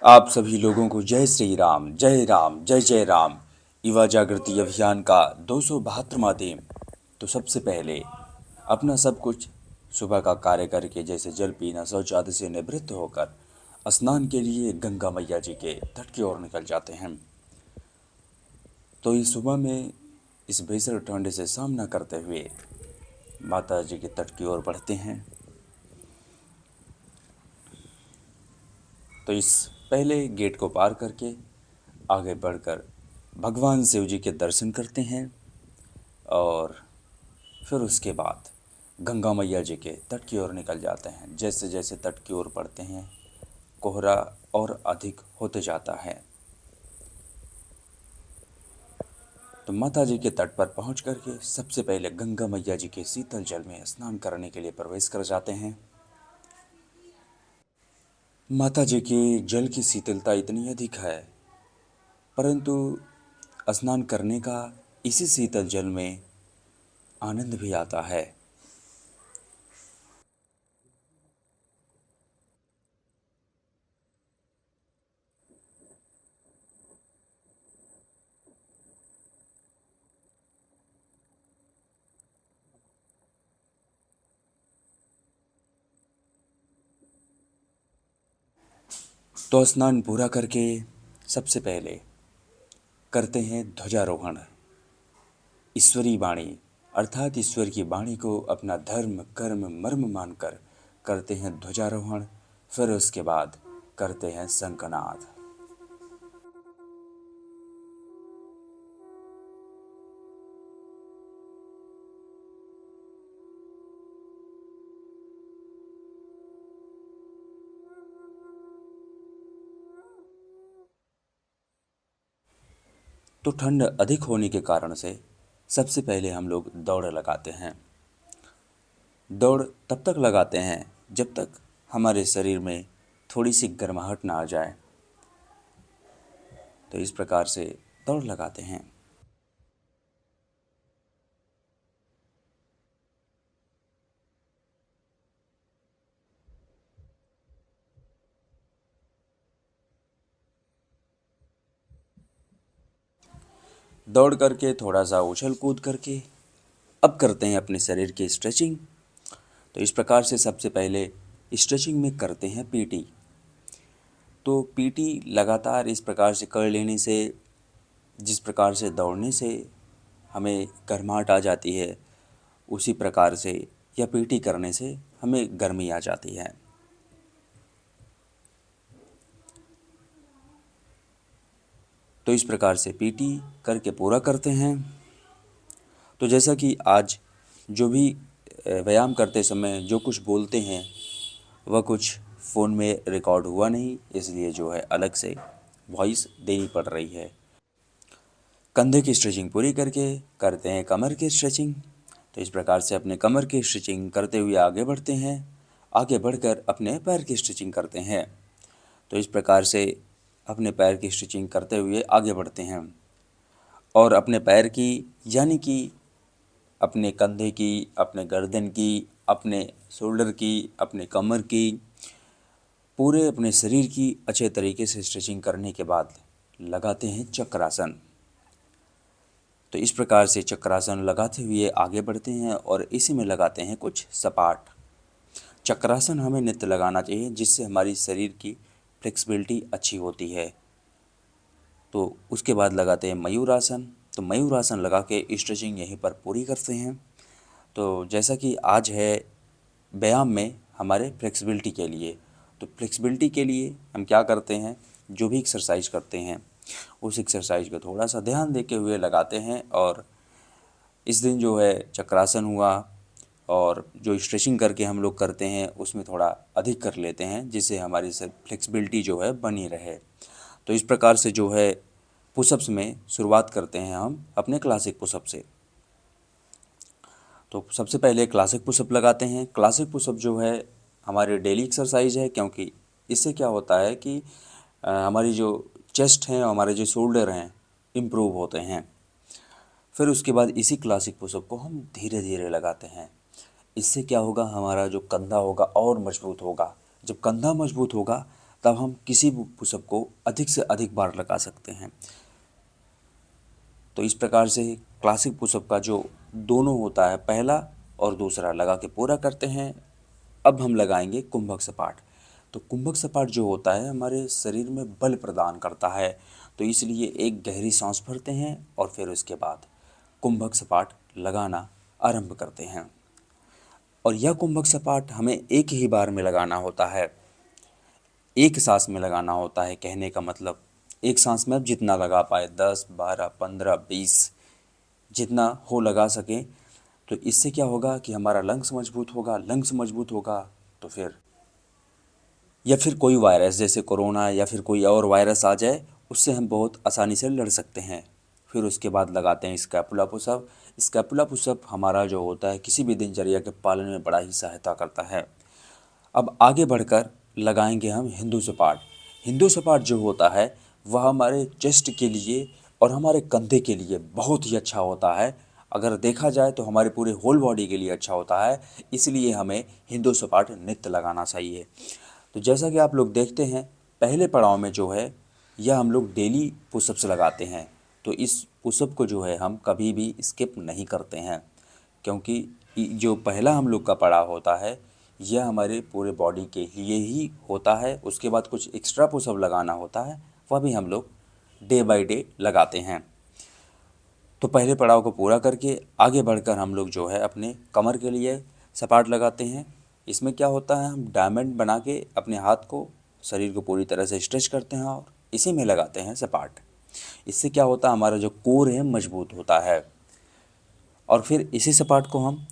आप सभी लोगों को जय श्री राम, जय राम, जय जय राम। युवा जागृति अभियान का 272वां दिन। तो सबसे पहले अपना सब कुछ सुबह का कार्य करके, जैसे जल पीना, शौच आदि से निवृत्त होकर स्नान के लिए गंगा मैया जी के तट की ओर निकल जाते हैं। तो इस सुबह में इस भीषण ठंड से सामना करते हुए माता जी के तट की ओर बढ़ते हैं। तो इस पहले गेट को पार करके आगे बढ़कर भगवान शिव जी के दर्शन करते हैं और फिर उसके बाद गंगा मैया जी के तट की ओर निकल जाते हैं। जैसे जैसे तट की ओर बढ़ते हैं, कोहरा और अधिक होते जाता है। तो माता जी के तट पर पहुंच करके सबसे पहले गंगा मैया जी के शीतल जल में स्नान करने के लिए प्रवेश कर जाते हैं। माता जी के जल की शीतलता इतनी अधिक है, परंतु स्नान करने का इसी शीतल जल में आनंद भी आता है। तो स्नान पूरा करके सबसे पहले करते हैं ध्वजारोहण। ईश्वरी वाणी अर्थात ईश्वर की वाणी को अपना धर्म कर्म मर्म मानकर करते हैं ध्वजारोहण। फिर उसके बाद करते हैं शंखनाद। तो ठंड अधिक होने के कारण से सबसे पहले हम लोग दौड़ लगाते हैं। दौड़ तब तक लगाते हैं जब तक हमारे शरीर में थोड़ी सी गर्माहट ना आ जाए। तो इस प्रकार से दौड़ लगाते हैं। दौड़ करके थोड़ा सा उछल कूद करके अब करते हैं अपने शरीर की स्ट्रेचिंग। तो इस प्रकार से सबसे पहले स्ट्रेचिंग में करते हैं पीटी। तो पीटी लगातार इस प्रकार से कर लेने से, जिस प्रकार से दौड़ने से हमें गर्माहट आ जाती है, उसी प्रकार से या पीटी करने से हमें गर्मी आ जाती है। तो इस प्रकार से पीटी करके पूरा करते हैं। तो जैसा कि आज जो भी व्यायाम करते समय जो कुछ बोलते हैं वह कुछ फ़ोन में रिकॉर्ड हुआ नहीं, इसलिए जो है अलग से वॉइस देनी पड़ रही है। कंधे की स्ट्रेचिंग पूरी करके करते हैं कमर की स्ट्रेचिंग। तो इस प्रकार से अपने कमर की स्ट्रेचिंग करते हुए आगे बढ़ते हैं। आगे बढ़कर अपने पैर की स्ट्रेचिंग करते हैं। तो इस प्रकार से अपने पैर की स्ट्रेचिंग करते हुए आगे बढ़ते हैं और अपने पैर की, यानी कि अपने कंधे की, अपने गर्दन की, अपने शोल्डर की, अपने कमर की, पूरे अपने शरीर की अच्छे तरीके से स्ट्रेचिंग करने के बाद लगाते हैं चक्रासन। तो इस प्रकार से चक्रासन लगाते हुए आगे बढ़ते हैं और इसी में लगाते हैं कुछ सपाट। चक्रासन हमें नित्य लगाना चाहिए, जिससे हमारी शरीर की फ्लेक्सिबिलिटी अच्छी होती है। तो उसके बाद लगाते हैं मयूरासन। तो मयूरासन लगा के स्ट्रेचिंग यहीं पर पूरी करते हैं। तो जैसा कि आज है व्यायाम में हमारे फ्लेक्सिबिलिटी के लिए, तो फ्लेक्सिबिलिटी के लिए हम क्या करते हैं, जो भी एक्सरसाइज करते हैं उस एक्सरसाइज को थोड़ा सा ध्यान देते हुए लगाते हैं। और इस दिन जो है चक्रासन हुआ और जो स्ट्रेचिंग करके हम लोग करते हैं उसमें थोड़ा अधिक कर लेते हैं, जिससे हमारी फ्लेक्सिबिलिटी जो है बनी रहे। तो इस प्रकार से जो है पुशअप्स में शुरुआत करते हैं हम अपने क्लासिक पुशअप से। तो सबसे पहले क्लासिक पुशअप लगाते हैं। क्लासिक पुशअप जो है हमारी डेली एक्सरसाइज है, क्योंकि इससे क्या होता है कि हमारी जो चेस्ट हैं और हमारे जो शोल्डर हैं इम्प्रूव होते हैं। फिर उसके बाद इसी क्लासिक पुशअप को हम धीरे धीरे लगाते हैं। इससे क्या होगा, हमारा जो कंधा होगा और मजबूत होगा। जब कंधा मजबूत होगा तब हम किसी भी पुशअप को अधिक से अधिक बार लगा सकते हैं। तो इस प्रकार से क्लासिक पुशअप का जो दोनों होता है, पहला और दूसरा लगा के पूरा करते हैं। अब हम लगाएंगे कुंभक सपाट। तो कुंभक सपाट जो होता है हमारे शरीर में बल प्रदान करता है। तो इसलिए एक गहरी सांस भरते हैं और फिर उसके बाद कुंभक सपाट लगाना आरंभ करते हैं। और यह कुंभक सपाट हमें एक ही बार में लगाना होता है, एक सांस में लगाना होता है। कहने का मतलब एक सांस में आप जितना लगा पाए, 10, 12, 15, 20 जितना हो लगा सकें। तो इससे क्या होगा कि हमारा लंग्स मजबूत होगा। लंग्स मजबूत होगा तो फिर या फिर कोई वायरस जैसे कोरोना या फिर कोई और वायरस आ जाए, उससे हम बहुत आसानी से लड़ सकते हैं। फिर उसके बाद लगाते हैं स्कैपुला पुशअप। स्कैपुला पुशअप हमारा जो होता है किसी भी दिनचर्या के पालन में बड़ा ही सहायता करता है। अब आगे बढ़कर लगाएंगे हम हिंदू सपाट। हिंदू सपाट जो होता है वह हमारे चेस्ट के लिए और हमारे कंधे के लिए बहुत ही अच्छा होता है। अगर देखा जाए तो हमारे पूरे होल बॉडी के लिए अच्छा होता है। इसलिए हमें हिंदू सपाट नित्य लगाना चाहिए। तो जैसा कि आप लोग देखते हैं, पहले पड़ाव में जो है यह हम लोग डेली पुशअप्स लगाते हैं। तो इस पुशअप को जो है हम कभी भी स्किप नहीं करते हैं, क्योंकि जो पहला हम लोग का पड़ाव होता है यह हमारे पूरे बॉडी के लिए ही होता है। उसके बाद कुछ एक्स्ट्रा पुशअप लगाना होता है, वह भी हम लोग डे बाय डे लगाते हैं। तो पहले पड़ाव को पूरा करके आगे बढ़कर हम लोग जो है अपने कमर के लिए सपाट लगाते हैं। इसमें क्या होता है, हम डायमंड बना के अपने हाथ को, शरीर को पूरी तरह से स्ट्रेच करते हैं और इसी में लगाते हैं सपाट। इससे क्या होता है, हमारा जो कोर है मजबूत होता है। और फिर इसी सपाट को हम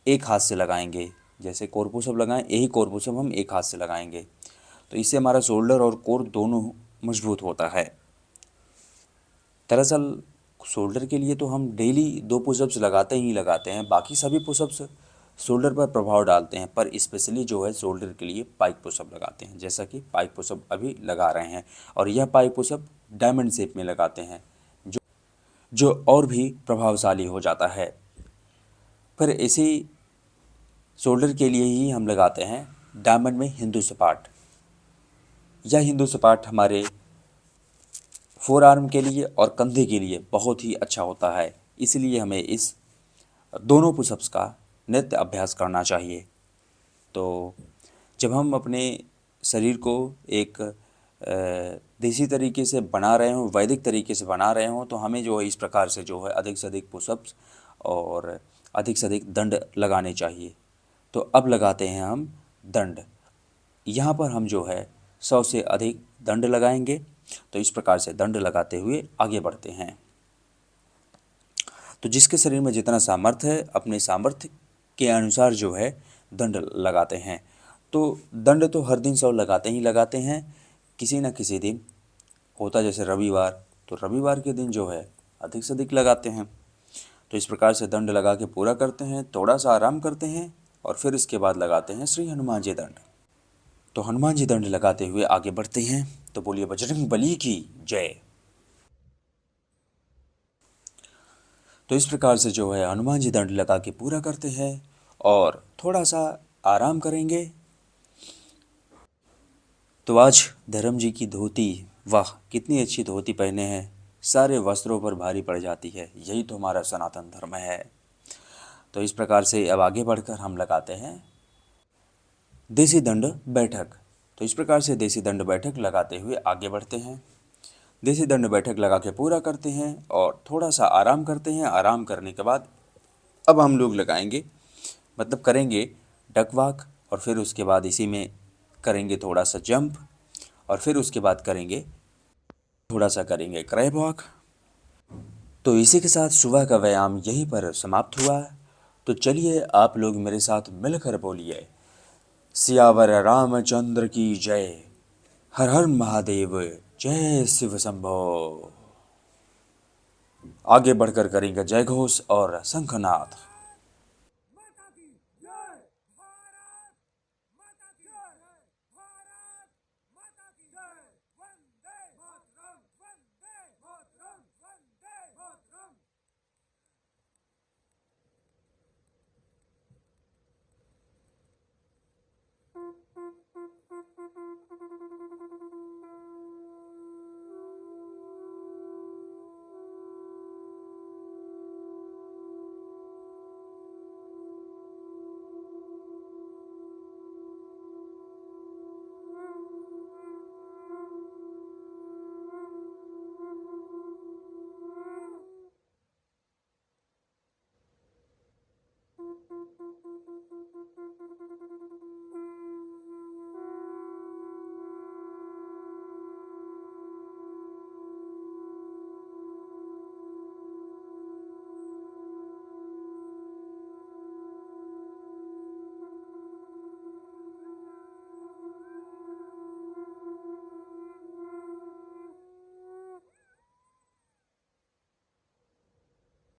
एक हाथ से लगाएंगे। जैसे कोर पुशअप लगाएं, यही कोर पुशअप हम एक हाथ से लगाएंगे। तो इससे हमारा शोल्डर और कोर दोनों मजबूत होता है। दरअसल शोल्डर के लिए तो हम डेली 2 पुशअप्स लगाते ही लगाते हैं। बाकी सभी पुशअप्स शोल्डर पर प्रभाव डालते हैं, पर स्पेशली जो है शोल्डर के लिए पाइक पुशअप लगाते हैं, जैसा कि पाइक पुशअप अभी लगा रहे हैं। और यह पाइक पुशअप डायमंड शेप में लगाते हैं, जो और भी प्रभावशाली हो जाता है। फिर इसी शोल्डर के लिए ही हम लगाते हैं डायमंड में हिंदू सपाट। यह हिंदू सपाट हमारे फोर आर्म के लिए और कंधे के लिए बहुत ही अच्छा होता है। इसलिए हमें इस दोनों पुशअप्स का नित्य अभ्यास करना चाहिए। तो जब हम अपने शरीर को एक देसी तरीके से बना रहे हों, वैदिक तरीके से बना रहे हों, तो हमें जो है इस प्रकार से जो है अधिक से अधिक पुशअप्स और अधिक से अधिक दंड लगाने चाहिए। तो अब लगाते हैं हम दंड। यहाँ पर हम जो है 100 से अधिक दंड लगाएंगे। तो इस प्रकार से दंड लगाते हुए आगे बढ़ते हैं। तो जिसके शरीर में जितना सामर्थ्य है, अपने सामर्थ्य के अनुसार जो है दंड लगाते हैं। तो दंड तो हर दिन 100 लगाते ही लगाते हैं। किसी न किसी दिन होता जैसे रविवार, तो रविवार के दिन जो है अधिक से अधिक लगाते हैं। तो इस प्रकार से दंड लगा के पूरा करते हैं, थोड़ा सा आराम करते हैं और फिर इसके बाद लगाते हैं श्री हनुमान जी दंड। तो हनुमान जी दंड लगाते हुए आगे बढ़ते हैं। तो बोलिए बजरंग बली की जय। तो इस प्रकार से जो है हनुमान जी दंड लगा के पूरा करते हैं और थोड़ा सा आराम करेंगे। तो आज धर्म जी की धोती, वाह कितनी अच्छी धोती पहने हैं, सारे वस्त्रों पर भारी पड़ जाती है। यही तो हमारा सनातन धर्म है। तो इस प्रकार से अब आगे बढ़कर हम लगाते हैं देसी दंड बैठक। तो इस प्रकार से देसी दंड बैठक लगाते हुए आगे बढ़ते हैं। देसी दंड बैठक लगा के पूरा करते हैं और थोड़ा सा आराम करते हैं। आराम करने के बाद अब हम लोग लगाएंगे, मतलब करेंगे डक वॉक और फिर उसके बाद इसी में करेंगे थोड़ा सा जंप और फिर उसके बाद करेंगे थोड़ा सा करेंगे क्रैब वॉक। तो इसी के साथ सुबह का व्यायाम यहीं पर समाप्त हुआ। तो चलिए आप लोग मेरे साथ मिलकर बोलिए सियावर रामचंद्र की जय। हर हर महादेव, जय शिव शंभो। आगे बढ़कर करेंगे जय घोष और शंखनाद।